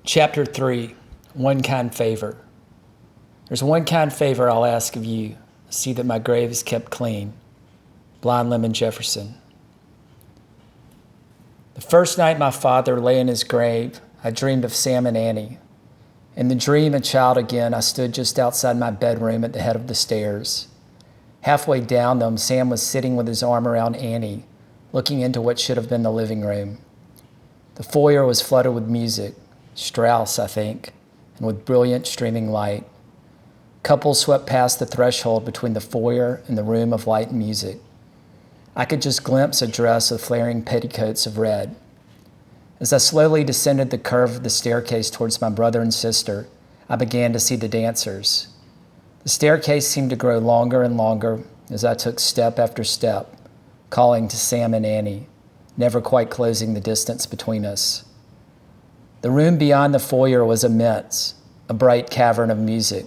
Chapter 3, One Kind Favor. There's one kind favor I'll ask of you, see that my grave is kept clean. Blind Lemon Jefferson. The first night my father lay in his grave, I dreamed of Sam and Annie. In the dream, a child again, I stood just outside my bedroom at the head of the stairs. Halfway down them, Sam was sitting with his arm around Annie, looking into what should have been the living room. The foyer was flooded with music, Strauss, I think, and with brilliant streaming light. Couples swept past the threshold between the foyer and the room of light and music. I could just glimpse a dress with flaring petticoats of red. As I slowly descended the curve of the staircase towards my brother and sister, I began to see the dancers. The staircase seemed to grow longer and longer as I took step after step, calling to Sam and Annie, never quite closing the distance between us. The room beyond the foyer was immense, a bright cavern of music.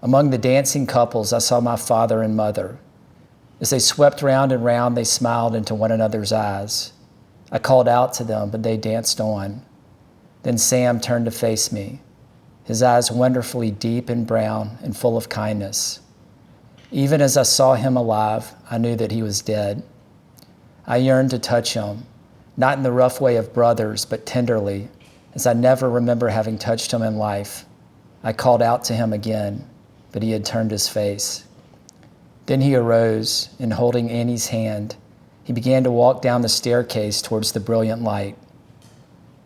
Among the dancing couples, I saw my father and mother. As they swept round and round, they smiled into one another's eyes. I called out to them, but they danced on. Then Sam turned to face me, his eyes wonderfully deep and brown and full of kindness. Even as I saw him alive, I knew that he was dead. I yearned to touch him, not in the rough way of brothers, but tenderly, as I never remember having touched him in life. I called out to him again, but he had turned his face. Then he arose, and holding Annie's hand, he began to walk down the staircase towards the brilliant light.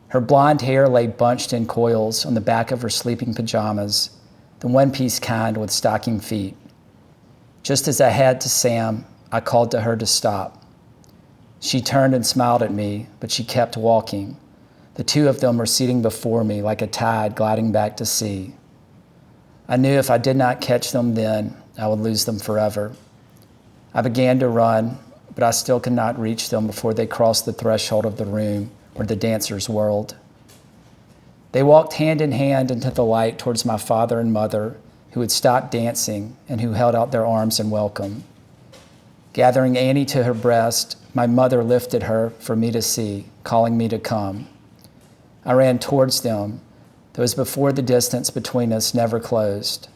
Her blonde hair lay bunched in coils on the back of her sleeping pajamas, the one-piece kind with stocking feet. Just as I had to Sam, I called to her to stop. She turned and smiled at me, but she kept walking. The two of them were receding before me like a tide gliding back to sea. I knew if I did not catch them then, I would lose them forever. I began to run, but I still could not reach them before they crossed the threshold of the room where the dancers whirled. They walked hand in hand into the light towards my father and mother, who had stopped dancing and who held out their arms in welcome. Gathering Annie to her breast, my mother lifted her for me to see, calling me to come. I ran towards them, though as before the distance between us never closed.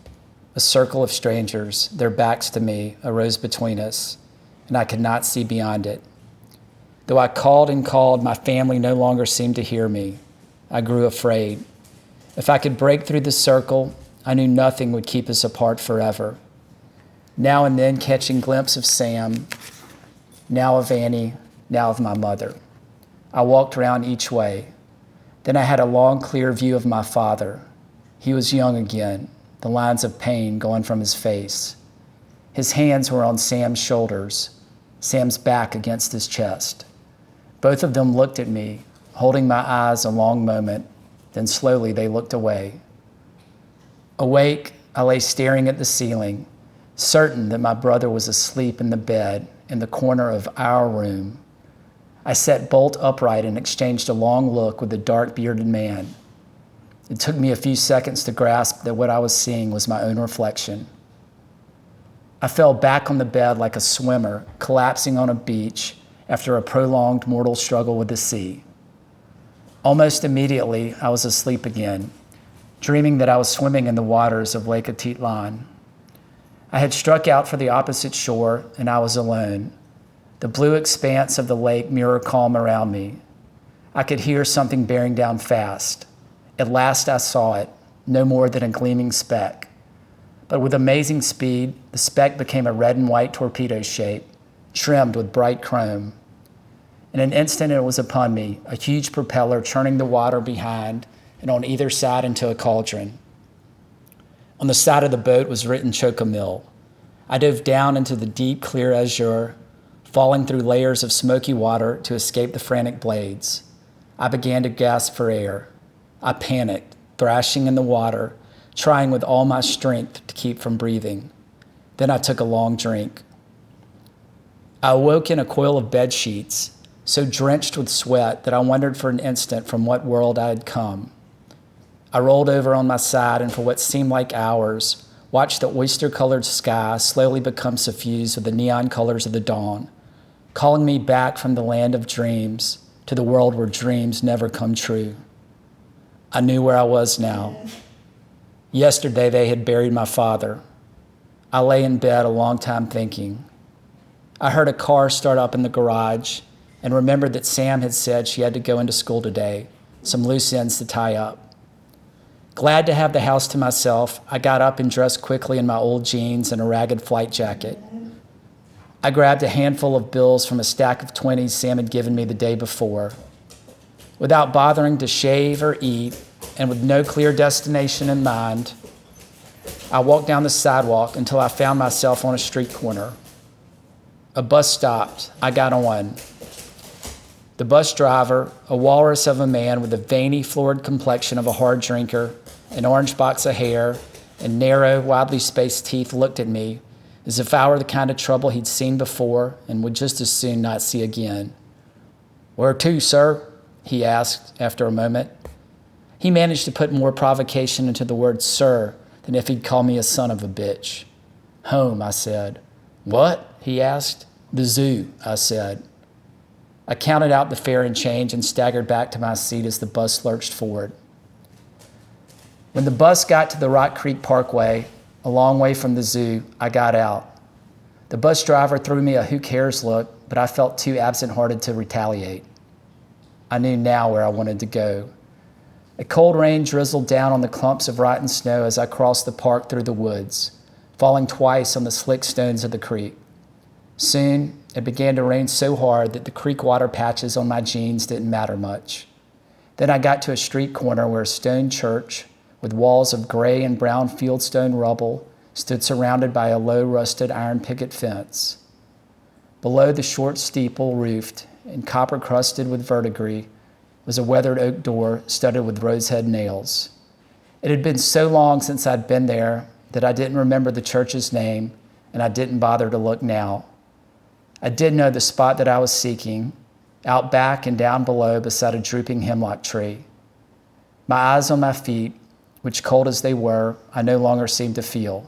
A circle of strangers, their backs to me, arose between us, and I could not see beyond it. Though I called and called, my family no longer seemed to hear me. I grew afraid. If I could break through the circle, I knew nothing would keep us apart forever. Now and then catching a glimpse of Sam, now of Annie, now of my mother. I walked around each way. Then I had a long, clear view of my father. He was young again, the lines of pain going from his face. His hands were on Sam's shoulders, Sam's back against his chest. Both of them looked at me, holding my eyes a long moment, then slowly they looked away. Awake, I lay staring at the ceiling, certain that my brother was asleep in the bed in the corner of our room. I sat bolt upright and exchanged a long look with the dark-bearded man. It took me a few seconds to grasp that what I was seeing was my own reflection. I fell back on the bed like a swimmer collapsing on a beach after a prolonged mortal struggle with the sea. Almost immediately, I was asleep again, dreaming that I was swimming in the waters of Lake Atitlan. I had struck out for the opposite shore, and I was alone. The blue expanse of the lake mirrored calm around me. I could hear something bearing down fast. At last I saw it, no more than a gleaming speck. But with amazing speed, the speck became a red and white torpedo shape, trimmed with bright chrome. In an instant it was upon me, a huge propeller churning the water behind and on either side into a cauldron. On the side of the boat was written Chocomil. I dove down into the deep, clear azure, falling through layers of smoky water to escape the frantic blades. I began to gasp for air. I panicked, thrashing in the water, trying with all my strength to keep from breathing. Then I took a long drink. I awoke in a coil of bed sheets, so drenched with sweat that I wondered for an instant from what world I had come. I rolled over on my side and for what seemed like hours, watched the oyster-colored sky slowly become suffused with the neon colors of the dawn, calling me back from the land of dreams to the world where dreams never come true. I knew where I was now. Yesterday, they had buried my father. I lay in bed a long time thinking. I heard a car start up in the garage and remembered that Sam had said she had to go into school today, some loose ends to tie up. Glad to have the house to myself, I got up and dressed quickly in my old jeans and a ragged flight jacket. I grabbed a handful of bills from a stack of 20s Sam had given me the day before. Without bothering to shave or eat, and with no clear destination in mind, I walked down the sidewalk until I found myself on a street corner. A bus stopped. I got on. The bus driver, a walrus of a man with the veiny, florid complexion of a hard drinker, an orange box of hair, and narrow, widely spaced teeth, looked at me as if I were the kind of trouble he'd seen before and would just as soon not see again. "Where to, sir?" he asked after a moment. He managed to put more provocation into the word sir than if he'd call me a son of a bitch. "Home," I said. "What?" he asked. "The zoo," I said. I counted out the fare and change and staggered back to my seat as the bus lurched forward. When the bus got to the Rock Creek Parkway, a long way from the zoo, I got out. The bus driver threw me a who cares look, but I felt too absent-hearted to retaliate. I knew now where I wanted to go. A cold rain drizzled down on the clumps of rotten snow as I crossed the park through the woods, falling twice on the slick stones of the creek. Soon, it began to rain so hard that the creek water patches on my jeans didn't matter much. Then I got to a street corner where a stone church, with walls of gray and brown fieldstone rubble, stood surrounded by a low rusted iron picket fence. Below the short steeple, roofed and copper-crusted with verdigris, was a weathered oak door studded with rosehead nails. It had been so long since I'd been there that I didn't remember the church's name, and I didn't bother to look now. I did know the spot that I was seeking, out back and down below beside a drooping hemlock tree. My eyes on my feet, which cold as they were, I no longer seemed to feel.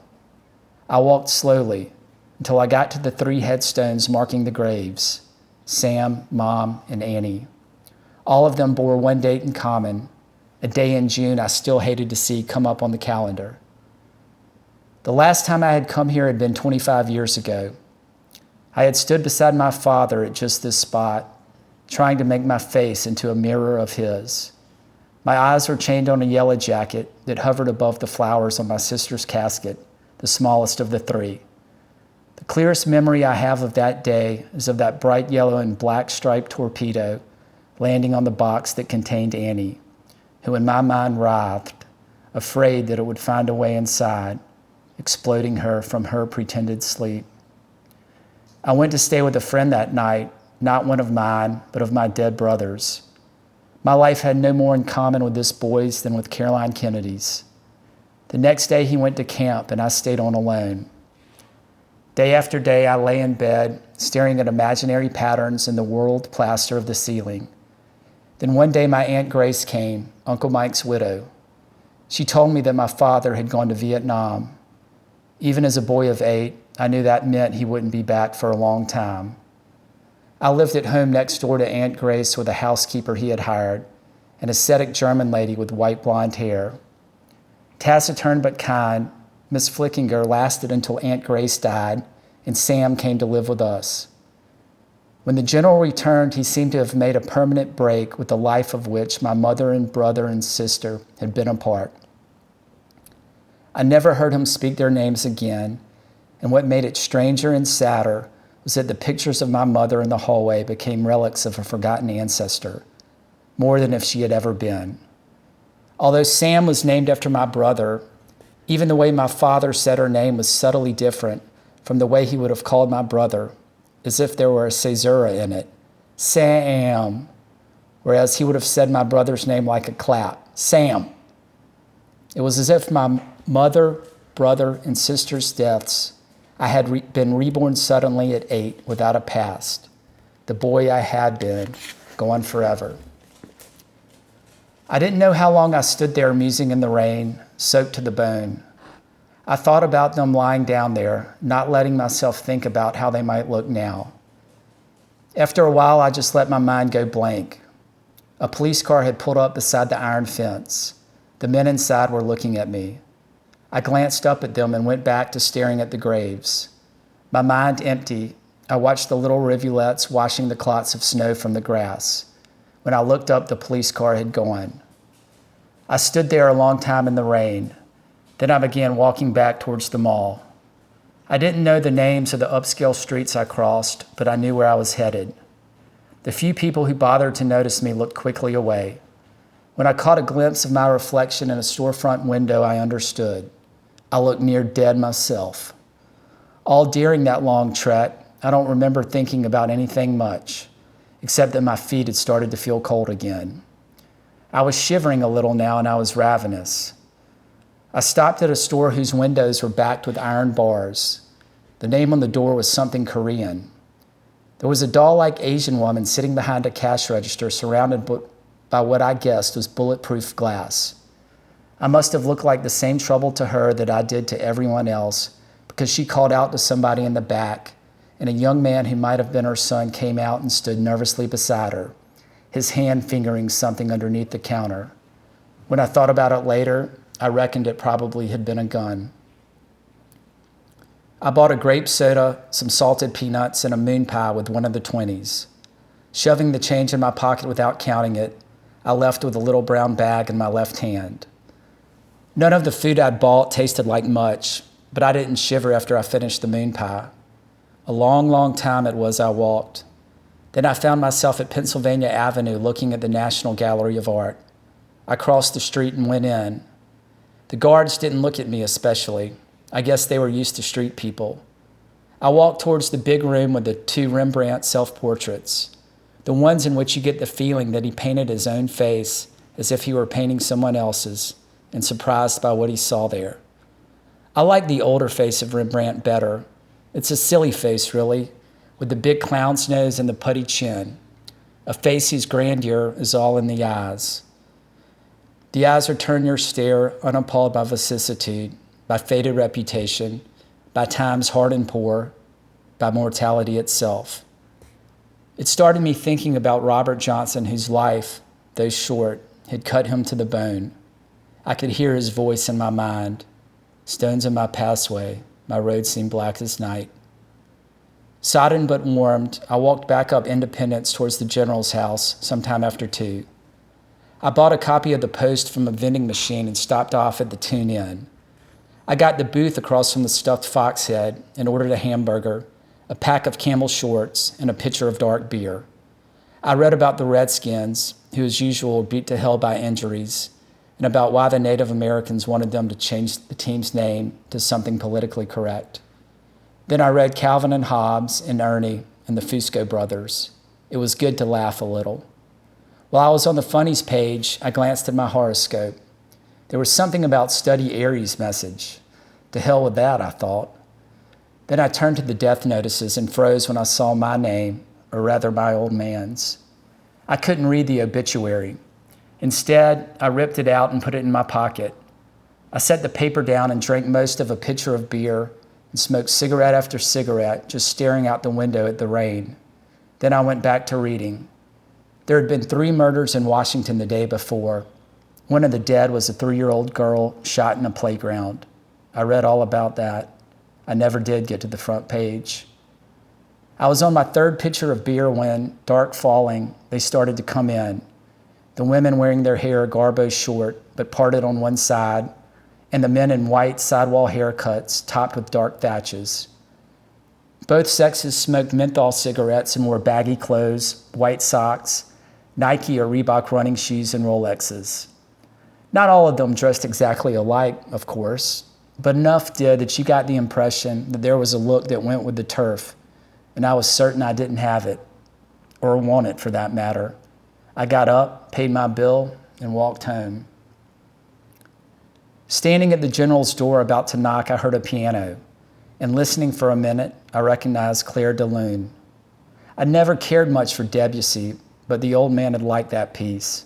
I walked slowly until I got to the 3 headstones marking the graves: Sam, Mom, and Annie. All of them bore one date in common, a day in June I still hated to see come up on the calendar. The last time I had come here had been 25 years ago. I had stood beside my father at just this spot, trying to make my face into a mirror of his. My eyes were chained on a yellow jacket that hovered above the flowers on my sister's casket, the smallest of the 3. The clearest memory I have of that day is of that bright yellow and black striped torpedo landing on the box that contained Annie, who in my mind writhed, afraid that it would find a way inside, exploding her from her pretended sleep. I went to stay with a friend that night, not one of mine, but of my dead brother's. My life had no more in common with this boy's than with Caroline Kennedy's. The next day he went to camp and I stayed on alone. Day after day I lay in bed, staring at imaginary patterns in the whorled plaster of the ceiling. Then one day my Aunt Grace came, Uncle Mike's widow. She told me that my father had gone to Vietnam. Even as a boy of 8, I knew that meant he wouldn't be back for a long time. I lived at home next door to Aunt Grace with a housekeeper he had hired, an ascetic German lady with white blonde hair. Taciturn but kind, Miss Flickinger lasted until Aunt Grace died and Sam came to live with us. When the general returned, he seemed to have made a permanent break with the life of which my mother and brother and sister had been a part. I never heard him speak their names again, and what made it stranger and sadder was that the pictures of my mother in the hallway became relics of a forgotten ancestor, more than if she had ever been. Although Sam was named after my brother, even the way my father said her name was subtly different from the way he would have called my brother, as if there were a caesura in it, Sam, whereas he would have said my brother's name like a clap, Sam. It was as if my mother, brother, and sister's deaths, I had been reborn suddenly at 8 without a past, the boy I had been, gone forever. I didn't know how long I stood there musing in the rain, soaked to the bone. I thought about them lying down there, not letting myself think about how they might look now. After a while, I just let my mind go blank. A police car had pulled up beside the iron fence. The men inside were looking at me. I glanced up at them and went back to staring at the graves. My mind empty, I watched the little rivulets washing the clots of snow from the grass. When I looked up, the police car had gone. I stood there a long time in the rain. Then I began walking back towards the mall. I didn't know the names of the upscale streets I crossed, but I knew where I was headed. The few people who bothered to notice me looked quickly away. When I caught a glimpse of my reflection in a storefront window, I understood. I looked near dead myself. All during that long trek, I don't remember thinking about anything much, except that my feet had started to feel cold again. I was shivering a little now, and I was ravenous. I stopped at a store whose windows were backed with iron bars. The name on the door was something Korean. There was a doll-like Asian woman sitting behind a cash register surrounded by what I guessed was bulletproof glass. I must have looked like the same trouble to her that I did to everyone else, because she called out to somebody in the back, and a young man who might have been her son came out and stood nervously beside her, his hand fingering something underneath the counter. When I thought about it later, I reckoned it probably had been a gun. I bought a grape soda, some salted peanuts, and a moon pie with one of the 20s. Shoving the change in my pocket without counting it, I left with a little brown bag in my left hand. None of the food I'd bought tasted like much, but I didn't shiver after I finished the moon pie. A long, long time it was I walked. Then I found myself at Pennsylvania Avenue looking at the National Gallery of Art. I crossed the street and went in. The guards didn't look at me especially. I guess they were used to street people. I walked towards the big room with the 2 Rembrandt self-portraits, the ones in which you get the feeling that he painted his own face as if he were painting someone else's, and surprised by what he saw there. I like the older face of Rembrandt better. It's a silly face, really, with the big clown's nose and the putty chin, a face whose grandeur is all in the eyes. The eyes return your stare, unappalled by vicissitude, by faded reputation, by times hard and poor, by mortality itself. It started me thinking about Robert Johnson, whose life, though short, had cut him to the bone. I could hear his voice in my mind. Stones in my pathway, my road seemed black as night. Sodden but warmed, I walked back up Independence towards the General's house sometime after 2. I bought a copy of the Post from a vending machine and stopped off at the Tune Inn. I got the booth across from the stuffed fox head and ordered a hamburger, a pack of Camel shorts, and a pitcher of dark beer. I read about the Redskins, who as usual were beat to hell by injuries, and about why the Native Americans wanted them to change the team's name to something politically correct. Then I read Calvin and Hobbes and Ernie and the Fusco brothers. It was good to laugh a little. While I was on the funnies page, I glanced at my horoscope. There was something about study Aries message. To hell with that, I thought. Then I turned to the death notices and froze when I saw my name, or rather my old man's. I couldn't read the obituary. Instead, I ripped it out and put it in my pocket. I set the paper down and drank most of a pitcher of beer and smoked cigarette after cigarette, just staring out the window at the rain. Then I went back to reading. There had been 3 murders in Washington the day before. One of the dead was a 3-year-old girl shot in a playground. I read all about that. I never did get to the front page. I was on my 3rd pitcher of beer when, dark falling, they started to come in. The women wearing their hair garbo short, but parted on one side, and the men in white sidewall haircuts topped with dark thatches. Both sexes smoked menthol cigarettes and wore baggy clothes, white socks, Nike or Reebok running shoes, and Rolexes. Not all of them dressed exactly alike, of course, but enough did that you got the impression that there was a look that went with the turf, and I was certain I didn't have it, or want it for that matter. I got up, paid my bill, and walked home. Standing at the General's door about to knock, I heard a piano, and listening for a minute, I recognized Claire de Lune. I'd never cared much for Debussy, but the old man had liked that piece.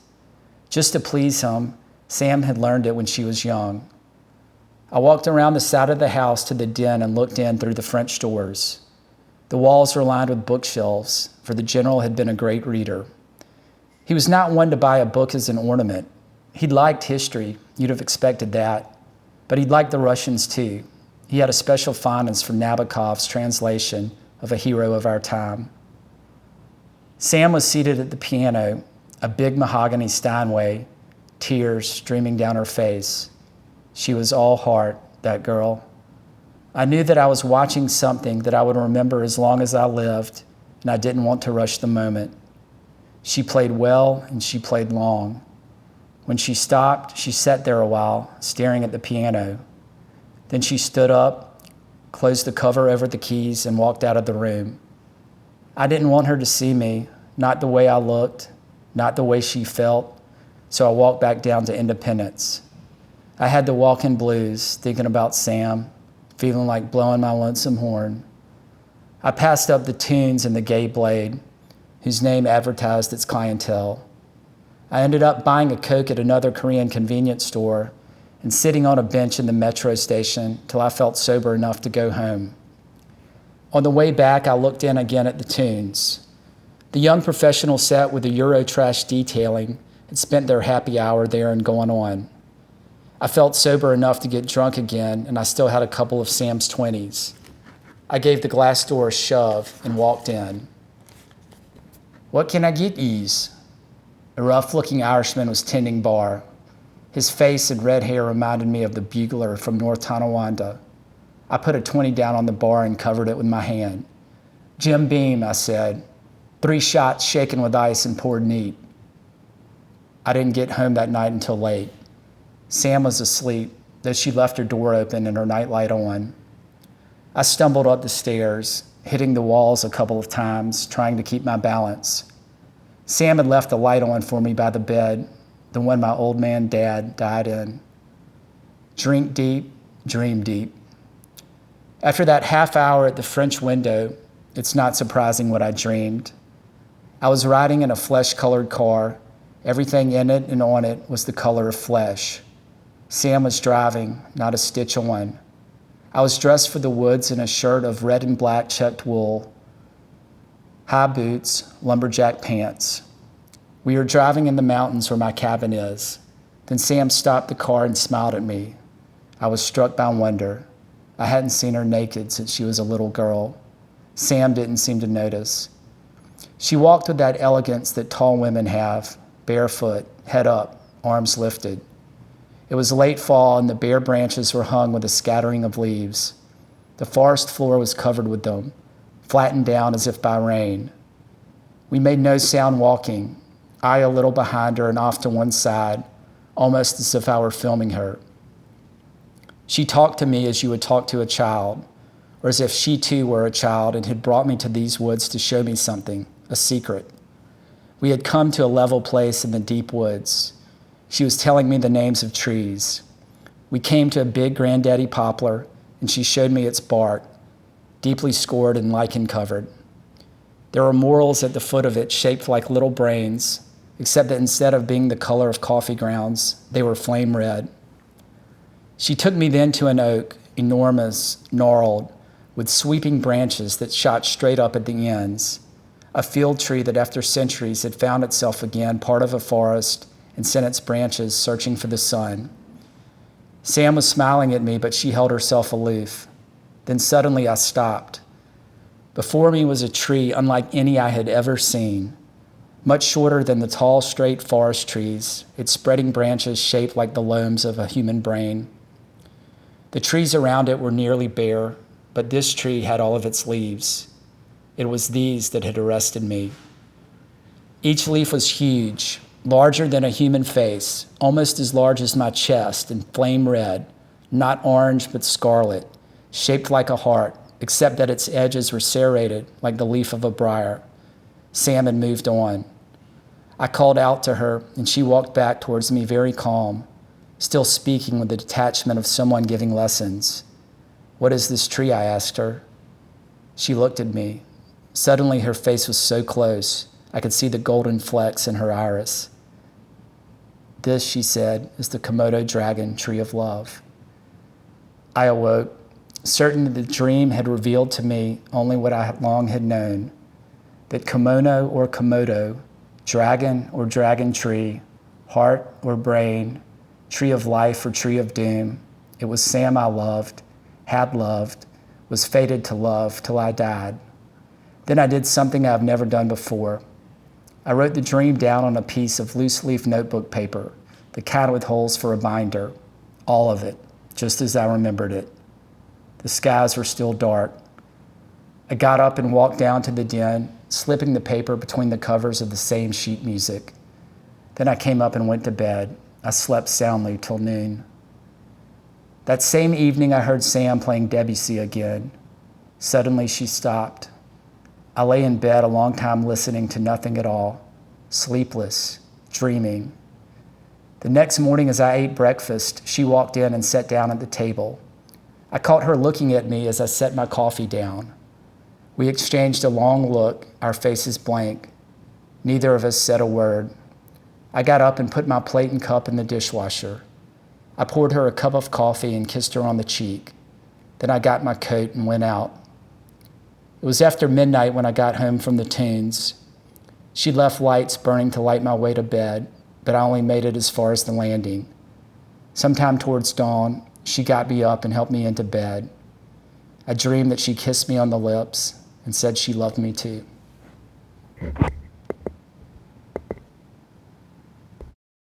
Just to please him, Sam had learned it when she was young. I walked around the side of the house to the den and looked in through the French doors. The walls were lined with bookshelves, for the General had been a great reader. He was not one to buy a book as an ornament. He'd liked history, you'd have expected that, but he'd liked the Russians too. He had a special fondness for Nabokov's translation of a hero of our time. Sam was seated at the piano, a big mahogany Steinway, tears streaming down her face. She was all heart, that girl. I knew that I was watching something that I would remember as long as I lived, and I didn't want to rush the moment. She played well, and she played long. When she stopped, she sat there a while, staring at the piano. Then she stood up, closed the cover over the keys, and walked out of the room. I didn't want her to see me, not the way I looked, not the way she felt, so I walked back down to Independence. I had the walking blues, thinking about Sam, feeling like blowing my lonesome horn. I passed up the Tunes and the Gay Blade, whose name advertised its clientele. I ended up buying a Coke at another Korean convenience store and sitting on a bench in the metro station till I felt sober enough to go home. On the way back, I looked in again at the Tunes. The young professional set with the Eurotrash detailing had spent their happy hour there and going on. I felt sober enough to get drunk again, and I still had a couple of Sam's 20s. I gave the glass door a shove and walked in. "What can I get yous?" A rough-looking Irishman was tending bar. His face and red hair reminded me of the bugler from North Tonawanda. I put a 20 down on the bar and covered it with my hand. "Jim Beam," I said. 3 shots shaken with ice and poured neat. I didn't get home that night until late. Sam was asleep, though she left her door open and her nightlight on. I stumbled up the stairs, hitting the walls a couple of times, trying to keep my balance. Sam had left the light on for me by the bed, the one my old man Dad died in. Drink deep, dream deep. After that half hour at the French window, it's not surprising what I dreamed. I was riding in a flesh-colored car. Everything in it and on it was the color of flesh. Sam was driving, not a stitch on. I was dressed for the woods in a shirt of red and black checked wool, high boots, lumberjack pants. We were driving in the mountains where my cabin is. Then Sam stopped the car and smiled at me. I was struck by wonder. I hadn't seen her naked since she was a little girl. Sam didn't seem to notice. She walked with that elegance that tall women have, barefoot, head up, arms lifted. It was late fall and the bare branches were hung with a scattering of leaves. The forest floor was covered with them, flattened down as if by rain. We made no sound walking, I a little behind her and off to one side, almost as if I were filming her. She talked to me as you would talk to a child, or as if she too were a child and had brought me to these woods to show me something, a secret. We had come to a level place in the deep woods. She was telling me the names of trees. We came to a big granddaddy poplar, and she showed me its bark, deeply scored and lichen-covered. There were morels at the foot of it shaped like little brains, except that instead of being the color of coffee grounds, they were flame red. She took me then to an oak, enormous, gnarled, with sweeping branches that shot straight up at the ends, a field tree that after centuries had found itself again part of a forest and sent its branches searching for the sun. Sam was smiling at me, but she held herself aloof. Then suddenly I stopped. Before me was a tree unlike any I had ever seen, much shorter than the tall, straight forest trees, its spreading branches shaped like the lomes of a human brain. The trees around it were nearly bare, but this tree had all of its leaves. It was these that had arrested me. Each leaf was huge, larger than a human face, almost as large as my chest and flame red, not orange but scarlet, shaped like a heart, except that its edges were serrated like the leaf of a briar. Sam had moved on. I called out to her, and she walked back towards me very calm, still speaking with the detachment of someone giving lessons. "What is this tree?" I asked her. She looked at me. Suddenly her face was so close, I could see the golden flecks in her iris. "This," she said, "is the Komodo dragon tree of love." I awoke, certain that the dream had revealed to me only what I long had known, that kimono or Komodo, Dragon or dragon tree, heart or brain, tree of life or tree of doom. It was Sam I loved, had loved, was fated to love till I died. Then I did something I've never done before. I wrote the dream down on a piece of loose leaf notebook paper, the kind with holes for a binder, all of it, just as I remembered it. The skies were still dark. I got up and walked down to the den, slipping the paper between the covers of the same sheet music. Then I came up and went to bed. I slept soundly till noon. That same evening, I heard Sam playing Debussy again. Suddenly, she stopped. I lay in bed a long time listening to nothing at all, sleepless, dreaming. The next morning, as I ate breakfast, she walked in and sat down at the table. I caught her looking at me as I set my coffee down. We exchanged a long look, our faces blank. Neither of us said a word. I got up and put my plate and cup in the dishwasher. I poured her a cup of coffee and kissed her on the cheek. Then I got my coat and went out. It was after midnight when I got home from the tunes. She left lights burning to light my way to bed, but I only made it as far as the landing. Sometime towards dawn, she got me up and helped me into bed. I dreamed that she kissed me on the lips and said she loved me too.